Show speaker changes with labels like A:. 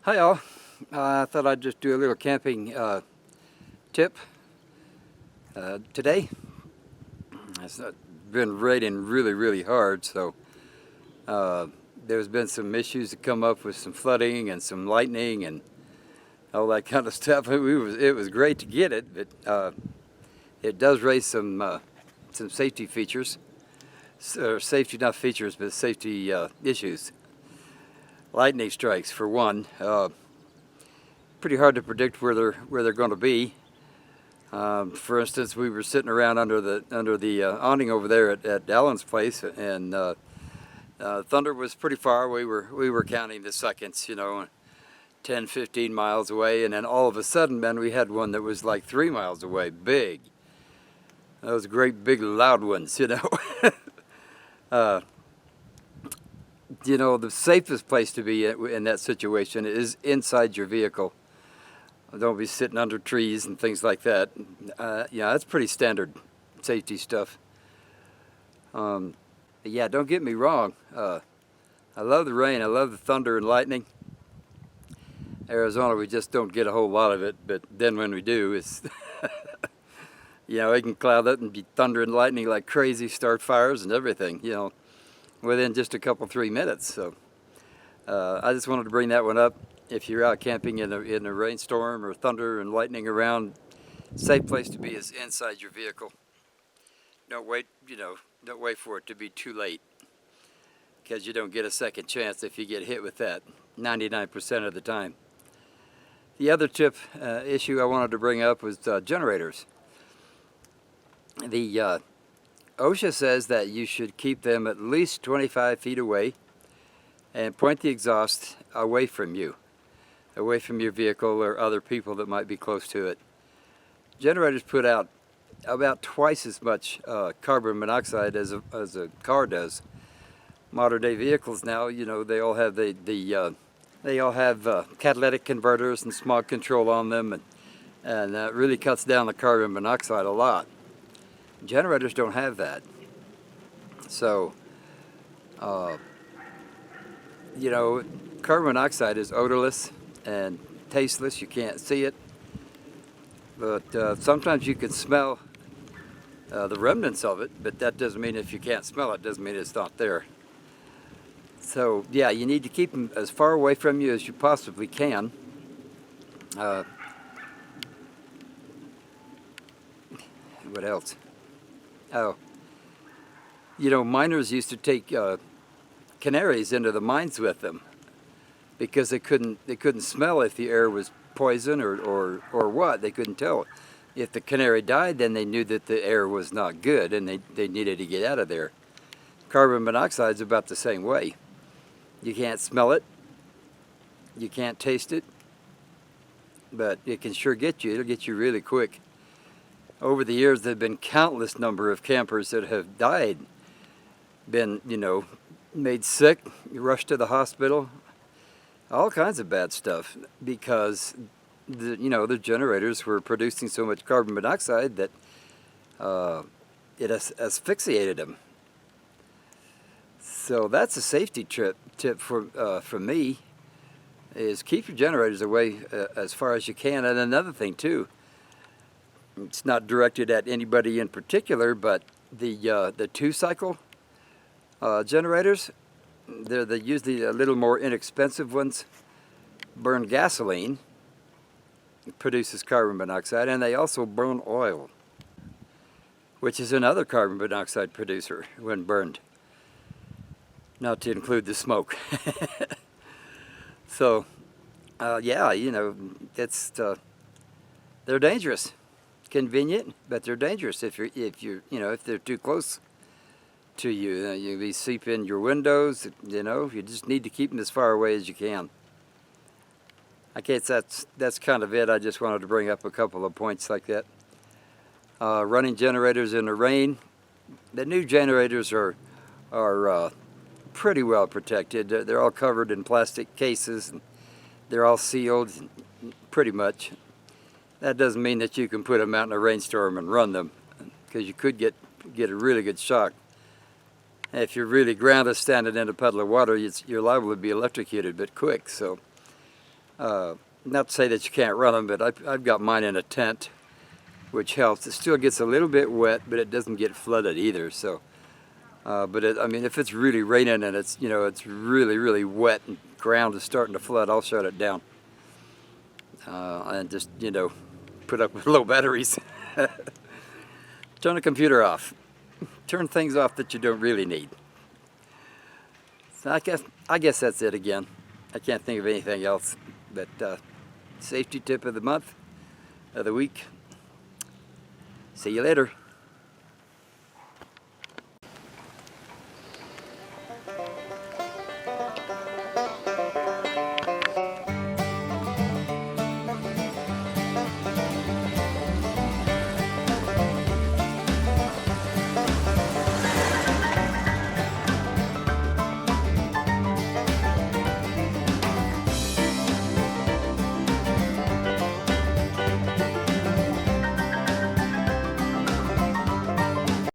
A: Hi all. I thought I'd just do a little camping tip today. It's been raining really hard, so there's been some issues that come up with some flooding and some lightning and all that kind of stuff. It was great to get it, but it does raise some safety features, or safety not features, but safety issues. Lightning strikes, for one. Pretty hard to predict where they're going to be. For instance, we were sitting around under the awning over there at Alan's place, and thunder was pretty far. We were counting the seconds, 10, 15 miles away, and then all of a sudden, man, we had one that was like 3 miles away, big. Those great big loud ones, the safest place to be in that situation is inside your vehicle. Don't be sitting under trees and things like that. That's pretty standard safety stuff. Yeah, don't get me wrong. I love the rain. I love the thunder and lightning. Arizona, we just don't get a whole lot of it, but then when we do, it's it can cloud up and be thunder and lightning like crazy, start fires and everything, within just a couple, 3 minutes. So I just wanted to bring that one up. If you're out camping in a rainstorm or thunder and lightning around, safe place to be is inside your vehicle. Don't wait for it to be too late, because you don't get a second chance if you get hit with that 99% of the time. The other tip issue I wanted to bring up was generators. The OSHA says that you should keep them at least 25 feet away and point the exhaust away from you, away from your vehicle or other people that might be close to it. Generators put out about twice as much carbon monoxide as a car does. Modern day vehicles now, they all have they all have catalytic converters and smog control on them, and that really cuts down the carbon monoxide a lot. Generators don't have that. So, carbon monoxide is odorless and tasteless. You can't see it. But sometimes you can smell the remnants of it, but that doesn't mean if you can't smell it, doesn't mean it's not there. So, yeah, you need to keep them as far away from you as you possibly can. What else? Oh, miners used to take canaries into the mines with them because they couldn't smell if the air was poison or what. They couldn't tell. If the canary died, then they knew that the air was not good and they needed to get out of there. Carbon monoxide is about the same way. You can't smell it, you can't taste it, but it can sure get you. It'll get you really quick. Over the years, there have been countless number of campers that have died, been, made sick, rushed to the hospital, all kinds of bad stuff, because the generators were producing so much carbon monoxide that it asphyxiated them. So that's a safety tip for me, is keep your generators away as far as you can. And another thing too, it's not directed at anybody in particular, but the 2-cycle generators, they're usually a little more inexpensive ones, burn gasoline. It produces carbon monoxide, and they also burn oil, which is another carbon monoxide producer when burned, not to include the smoke. So, it's they're dangerous. Convenient, but they're dangerous if they're too close to you. You'll be seep in your windows. You just need to keep them as far away as you can. I guess that's kind of it. I just wanted to bring up a couple of points like that. Running generators in the rain. The new generators are pretty well protected. They're all covered in plastic cases. And they're all sealed, pretty much. That doesn't mean that you can put them out in a rainstorm and run them, because you could get a really good shock. If you're really grounded standing in a puddle of water, you're liable to be electrocuted, but quick. So Not to say that you can't run them, but I've got mine in a tent, which helps. It still gets a little bit wet, but it doesn't get flooded either. So, I mean, if it's really raining and it's it's really really wet and ground is starting to flood, I'll shut it down and just put up with low batteries. Turn the computer off. Turn things off that you don't really need. So I guess that's it again. I can't think of anything else. But safety tip of the month, of the week. See you later.